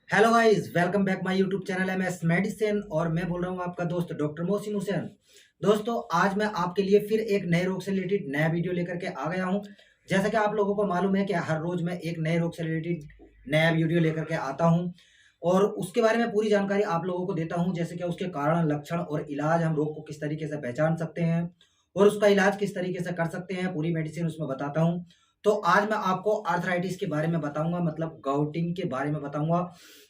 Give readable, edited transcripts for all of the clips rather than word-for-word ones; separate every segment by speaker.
Speaker 1: Hello guys, welcome back my YouTube channel MS medicine. और मैं बोल रहा हूँ आपका दोस्त डॉक्टर मोहसिन हुसैन। दोस्तों, आज मैं आपके लिए फिर एक नए रोग से रिलेटेड नया वीडियो लेकर के आ गया हूँ। जैसा कि आप लोगों को मालूम है कि हर रोज मैं एक नए रोग से रिलेटेड नया वीडियो लेकर के आता हूँ और उसके बारे में पूरी जानकारी आप लोगों को देता हूँ, जैसे कि उसके कारण, लक्षण और इलाज, हम रोग को किस तरीके से पहचान सकते हैं और उसका इलाज किस तरीके से कर सकते हैं, पूरी मेडिसिन उसमें बताता हूँ। तो आज मैं आपको आर्थराइटिस के बारे में बताऊंगा, मतलब गाउटिंग के बारे में बताऊंगा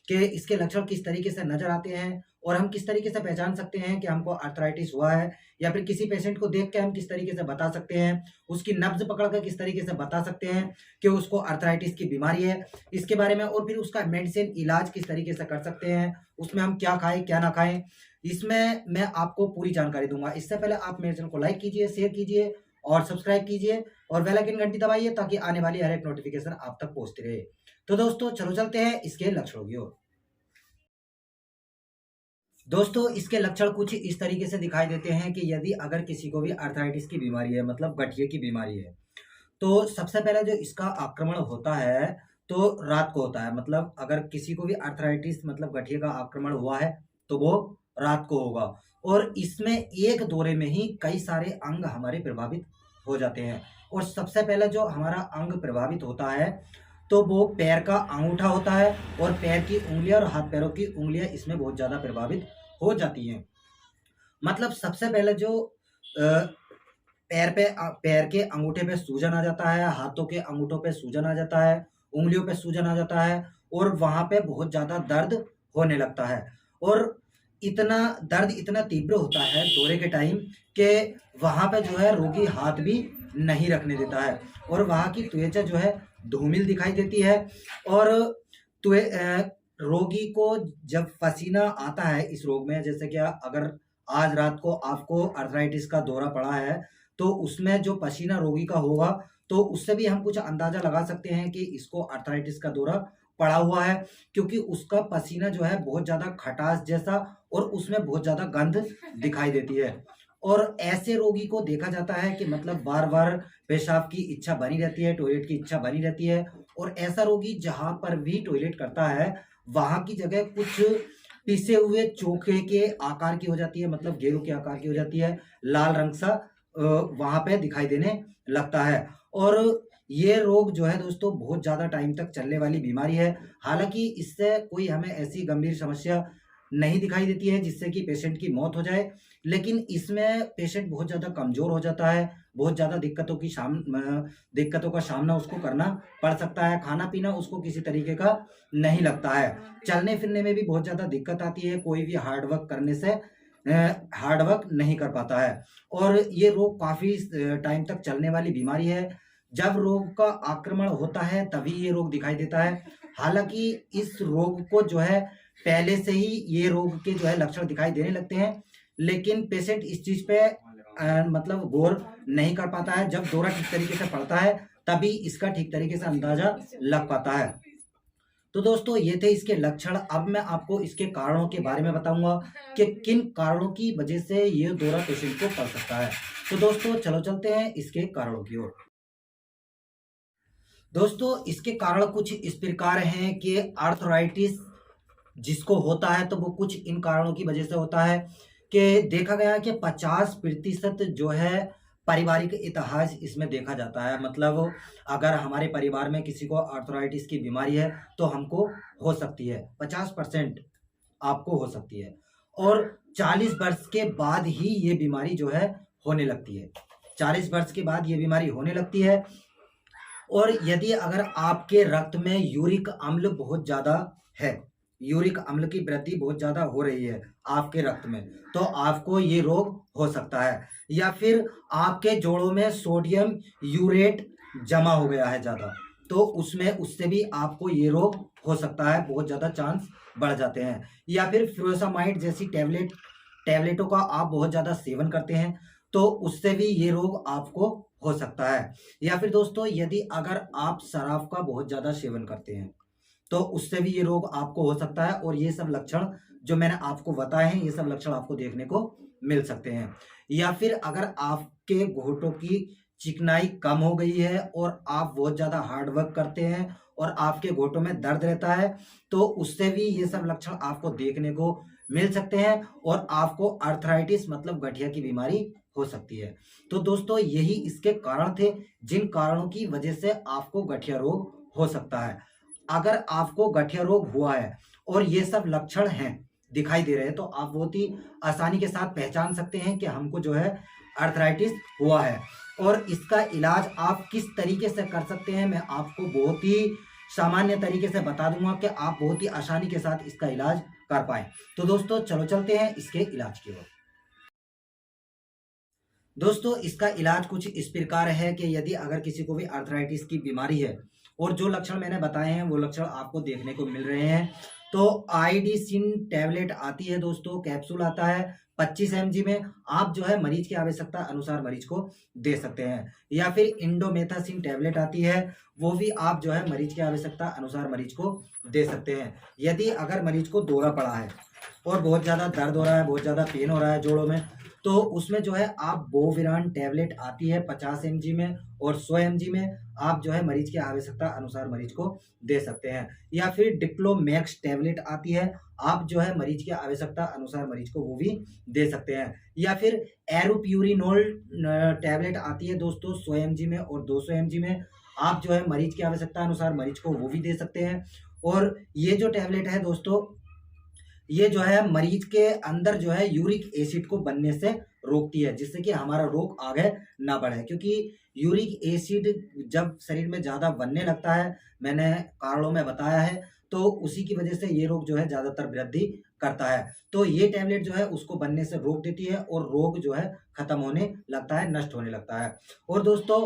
Speaker 1: कि इसके लक्षण किस तरीके से नजर आते हैं और हम किस तरीके से पहचान सकते हैं कि हमको आर्थराइटिस हुआ है, या फिर किसी पेशेंट को देख के हम किस तरीके से बता सकते हैं, उसकी नब्ज पकड़ कर किस तरीके से बता सकते हैं कि उसको आर्थराइटिस की बीमारी है, इसके बारे में। और फिर उसका मेडिसिन इलाज किस तरीके से कर सकते हैं, उसमें हम क्या खाएं क्या ना खाएं, इसमें मैं आपको पूरी जानकारी दूंगा। इससे पहले आप मेरे चैनल को लाइक कीजिए, शेयर कीजिए और सब्सक्राइब कीजिए और बेल आइकन घंटी दबाइए ताकि आने वाली हर एक नोटिफिकेशन आप तक पहुंचती रहे। तो दोस्तों, चलो चलते हैं इसके लक्षणों की ओर। दोस्तों, इसके लक्षण कुछ इस तरीके से दिखाई देते हैं कि यदि अगर किसी को भी आर्थराइटिस की बीमारी है, मतलब गठिए की बीमारी है, तो सबसे पहले जो इसका आक्रमण होता है तो रात को होता है। मतलब अगर किसी को भी आर्थराइटिस मतलब गठिए का आक्रमण हुआ है तो वो रात को होगा। और इसमें एक दौरे में ही कई सारे अंग हमारे प्रभावित हो जाते हैं। और सबसे पहले जो हमारा अंग प्रभावित होता है तो वो पैर का अंगूठा होता है, और पैर की उंगलियां और हाथ पैरों की उंगलियां इसमें बहुत ज्यादा प्रभावित हो जाती हैं। मतलब सबसे पहले जो पैर के अंगूठे पे सूजन आ जाता है, हाथों के अंगूठों पे सूजन आ जाता है, उंगलियों पे सूजन आ जाता है और वहां पे बहुत ज्यादा दर्द होने लगता है। और इतना दर्द इतना तीव्र होता है दौरे के टाइम कि वहां पे जो है रोगी हाथ भी नहीं रखने देता है, और वहां की त्वचा जो है धूमिल दिखाई देती है। और रोगी को जब पसीना आता है इस रोग में, जैसे कि अगर आज रात को आपको अर्थराइटिस का दौरा पड़ा है तो उसमें जो पसीना रोगी का होगा तो उससे भी हम कुछ अंदाजा लगा सकते हैं कि इसको अर्थराइटिस का दौरा पड़ा हुआ है, क्योंकि उसका पसीना जो है बहुत ज्यादा खटास जैसा और उसमें बहुत ज्यादा गंध दिखाई देती है। और ऐसे रोगी को देखा जाता है कि मतलब बार बार पेशाब की इच्छा बनी रहती है, टॉयलेट की इच्छा बनी रहती है। और ऐसा रोगी जहां पर भी टॉयलेट करता है वहां की जगह कुछ पिसे हुए चोखे के आकार की हो जाती है, मतलब गेरू के आकार की हो जाती है, लाल रंग सा वहां पे दिखाई देने लगता है। और ये रोग जो है दोस्तों बहुत ज्यादा टाइम तक चलने वाली बीमारी है। हालांकि इससे कोई हमें ऐसी गंभीर समस्या नहीं दिखाई देती है जिससे कि पेशेंट की मौत हो जाए, लेकिन इसमें पेशेंट बहुत ज्यादा कमजोर हो जाता है, बहुत ज्यादा दिक्कतों का सामना उसको करना पड़ सकता है। खाना पीना उसको किसी तरीके का नहीं लगता है, चलने फिरने में भी बहुत ज्यादा दिक्कत आती है, कोई भी हार्ड वर्क करने से हार्ड वर्क नहीं कर पाता है। और ये रोग काफी टाइम तक चलने वाली बीमारी है। जब रोग का आक्रमण होता है तभी ये रोग दिखाई देता है। हालांकि इस रोग को जो है पहले से ही ये रोग के जो है लक्षण दिखाई देने लगते हैं, लेकिन पेशेंट इस चीज पे मतलब गौर नहीं कर पाता है। जब दौरा ठीक तरीके से पड़ता है तभी इसका ठीक तरीके से अंदाजा लग पाता है। तो दोस्तों, ये थे इसके लक्षण। अब मैं आपको इसके कारणों के बारे में बताऊंगा कि किन कारणों की वजह से ये दौरा पेशेंट को पड़ सकता है। तो दोस्तों, चलो चलते हैं इसके कारणों की ओर। दोस्तों, इसके कारण कुछ इस प्रकार हैं कि आर्थराइटिस जिसको होता है तो वो कुछ इन कारणों की वजह से होता है कि देखा गया है कि 50% जो है पारिवारिक इतिहास इसमें देखा जाता है। मतलब अगर हमारे परिवार में किसी को आर्थराइटिस की बीमारी है तो हमको हो सकती है, 50% आपको हो सकती है। और 40 वर्ष के बाद ही ये बीमारी जो है होने लगती है, 40 वर्ष के बाद ये बीमारी होने लगती है। और यदि अगर आपके रक्त में यूरिक अम्ल बहुत ज्यादा है, यूरिक अम्ल की वृद्धि बहुत ज्यादा हो रही है आपके रक्त में, तो आपको ये रोग हो सकता है। या फिर आपके जोड़ों में सोडियम यूरेट जमा हो गया है ज्यादा, तो उसमें उससे भी आपको ये रोग हो सकता है, बहुत ज्यादा चांस बढ़ जाते हैं। या फिर फ्यूरोसामाइड जैसी टेबलेटों का आप बहुत ज्यादा सेवन करते हैं तो उससे भी ये रोग आपको हो सकता है। या फिर दोस्तों, यदि अगर आप शराब का बहुत ज्यादा सेवन करते हैं तो उससे भी ये रोग आपको हो सकता है। और ये सब लक्षण जो मैंने आपको बताए हैं, ये सब लक्षण आपको देखने को मिल सकते हैं। या फिर अगर आपके घोटों की चिकनाई कम हो गई है और आप बहुत ज़्यादा हार्ड वर्क करते हैं और आपके घुटनों में दर्द रहता है, तो उससे भी ये सब लक्षण आपको देखने को मिल सकते हैं और आपको आर्थराइटिस मतलब गठिया की बीमारी हो सकती है। तो दोस्तों यही इसके कारण थे, जिन कारणों की वजह से आपको गठिया रोग हो सकता है। अगर आपको गठिया रोग हुआ है और ये सब लक्षण हैं, दिखाई दे रहे हैं, तो आप बहुत ही आसानी के साथ पहचान सकते हैं कि हमको जो है आर्थराइटिस हुआ है। और इसका इलाज आप किस तरीके से कर सकते हैं, मैं आपको बहुत ही सामान्य तरीके से बता दूंगा कि आप बहुत ही आसानी के साथ इसका इलाज कर पाएं। तो दोस्तों चलो चलते हैं इसके इलाज की ओर। दोस्तों इसका इलाज कुछ इस प्रकार है कि यदि अगर किसी को भी आर्थराइटिस की बीमारी है और जो लक्षण मैंने बताए हैं वो लक्षण आपको देखने को मिल रहे हैं, तो आईडीसिन टैबलेट आती है दोस्तों, कैप्सूल आता है 25 mg में। आप जो है मरीज की आवश्यकता अनुसार मरीज को दे सकते हैं। या फिर इंडोमेथासिन टैबलेट आती है, वो भी आप जो है मरीज की आवश्यकता अनुसार मरीज को दे सकते हैं। यदि अगर मरीज को दौरा पड़ा है और बहुत ज़्यादा दर्द हो रहा है, बहुत ज़्यादा पेन हो रहा है जोड़ों में, तो उसमें जो है आप बोविरान टैबलेट आती है 50 mg में और 100 mg में, आप जो है मरीज की आवश्यकता अनुसार मरीज को दे सकते हैं। या फिर डिक्लोमैक्स टैबलेट आती है, आप जो है मरीज की आवश्यकता अनुसार मरीज को वो भी दे सकते हैं। या फिर एरोप्यूरिनोल टैबलेट आती है दोस्तों 100 mg में और 200 mg में, आप जो है मरीज की आवश्यकता अनुसार मरीज को वो भी दे सकते हैं। और ये जो टैबलेट है दोस्तों, ये जो है मरीज के अंदर जो है यूरिक एसिड को बनने से रोकती है, जिससे कि हमारा रोग आगे ना बढ़े। क्योंकि यूरिक एसिड जब शरीर में ज़्यादा बनने लगता है, मैंने कारणों में बताया है, तो उसी की वजह से ये रोग जो है ज़्यादातर वृद्धि करता है। तो ये टैबलेट जो है उसको बनने से रोक देती है और रोग जो है खत्म होने लगता है, नष्ट होने लगता है। और दोस्तों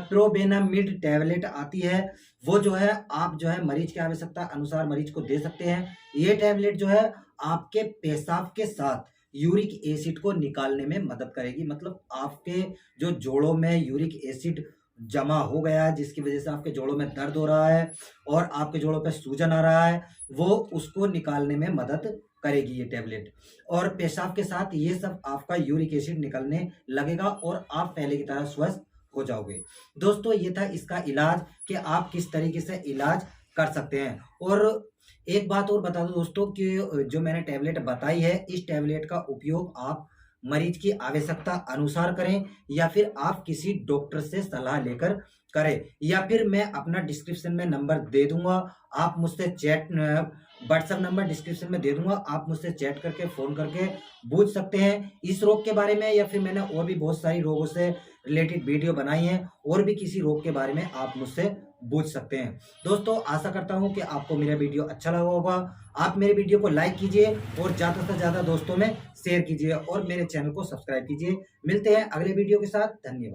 Speaker 1: प्रोबेनामिड टैबलेट आती है, वो जो है आप जो है मरीज की आवश्यकता अनुसार मरीज को दे सकते हैं। ये टैबलेट जो है आपके पेशाब के साथ यूरिक एसिड को निकालने में मदद करेगी। मतलब आपके जो जोड़ों में यूरिक एसिड जमा हो गया है, जिसकी वजह से आपके जोड़ों में दर्द हो रहा है और आपके जोड़ों पे सूजन आ रहा है, वो उसको निकालने में मदद करेगी ये टैबलेट। और पेशाब के साथ ये सब आपका यूरिक एसिड निकलने लगेगा और आप पहले की तरह स्वस्थ हो जाओगे। दोस्तों ये था इसका इलाज कि आप किस तरीके से इलाज कर सकते हैं। और एक बात और बता दूं दोस्तों कि जो मैंने टैबलेट बताई है, इस टैबलेट का उपयोग आप मरीज की आवश्यकता अनुसार करें या फिर आप किसी डॉक्टर से सलाह लेकर करें। या फिर मैं अपना डिस्क्रिप्शन में नंबर दे दूंगा, आप मुझसे चैट व्हाट्सएप नंबर डिस्क्रिप्शन में दे दूंगा, आप मुझसे चैट करके फ़ोन करके पूछ सकते हैं इस रोग के बारे में। या फिर मैंने और भी बहुत सारी रोगों से रिलेटेड वीडियो बनाई हैं, और भी किसी रोग के बारे में आप मुझसे पूछ सकते हैं। दोस्तों आशा करता हूं कि आपको मेरा वीडियो अच्छा लगा होगा। आप मेरे वीडियो को लाइक कीजिए और ज़्यादा से ज़्यादा दोस्तों में शेयर कीजिए और मेरे चैनल को सब्सक्राइब कीजिए। मिलते हैं अगले वीडियो के साथ। धन्यवाद।